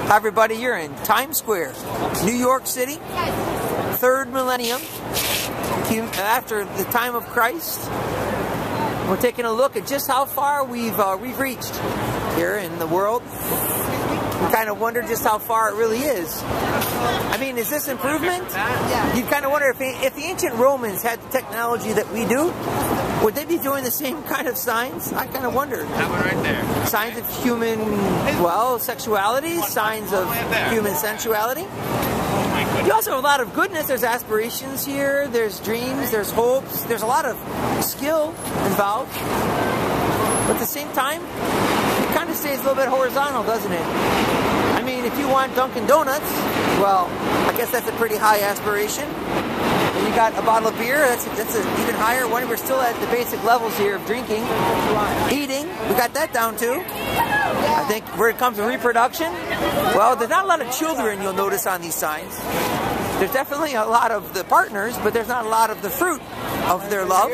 Hi everybody, you're in Times Square, New York City, third millennium, after the time of Christ. We're taking a look at just how far we've reached here in the world. We kind of wonder just how far it really is. I mean, is this improvement? You kind of wonder if the ancient Romans had the technology that we do, would they be doing the same kind of signs? I kind of wonder. That one right there. Signs of human, well, sexuality, signs of human sensuality. You also have a lot of goodness. There's aspirations here, there's dreams, there's hopes, there's a lot of skill involved. But at the same time, it kind of stays a little bit horizontal, doesn't it? I mean, if you want Dunkin' Donuts, well, I guess that's a pretty high aspiration. And you got a bottle of beer, that's even higher. When we're still at the basic levels here of drinking, eating, we got that down too. I think where it comes to reproduction, well, there's not a lot of children you'll notice on these signs. There's definitely a lot of the partners, but there's not a lot of the fruit of their love.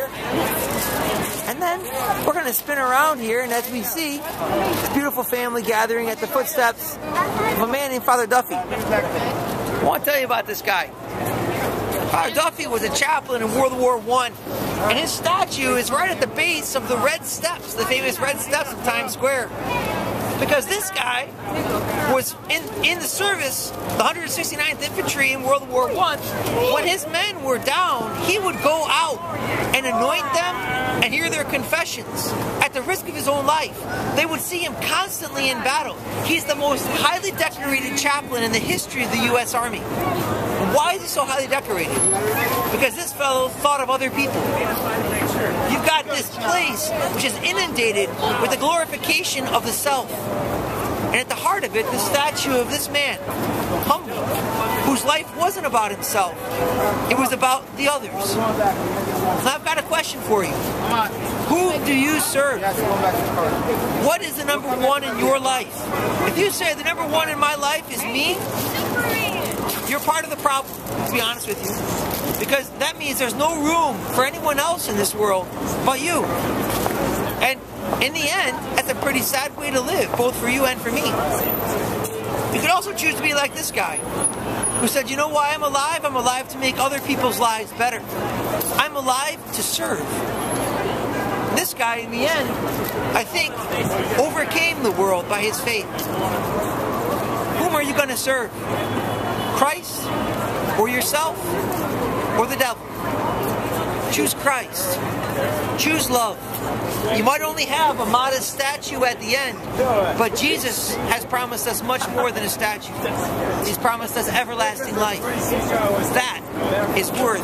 And then we're going to spin around here, and as we see, this beautiful family gathering at the footsteps of a man named Father Duffy. I want to tell you about this guy. Father Duffy was a chaplain in World War I, and his statue is right at the base of the Red Steps, the famous Red Steps of Times Square. Because this guy was in the service, the 169th Infantry in World War I. When his men were down, he would go out and anoint them and hear their confessions at the risk of his own life. They would see him constantly in battle. He's the most highly decorated chaplain in the history of the U.S. Army. Why is he so highly decorated? Because this fellow thought of other people. You've got this place which is inundated with the glorification of the self. And at the heart of it, the statue of this man, humble, whose life wasn't about himself. It was about the others. So I've got a question for you. Who do you serve? What is the number one in your life? If you say the number one in my life is me, you're part of the problem, to be honest with you. Because that means there's no room for anyone else in this world but you. And in the end, that's a pretty sad way to live, both for you and for me. You could also choose to be like this guy, who said, you know why I'm alive? I'm alive to make other people's lives better. I'm alive to serve. This guy, in the end, I think, overcame the world by his faith. Whom are you going to serve? Christ, or yourself, or the devil? Choose Christ. Choose love. You might only have a modest statue at the end, but Jesus has promised us much more than a statue. He's promised us everlasting life. That is worth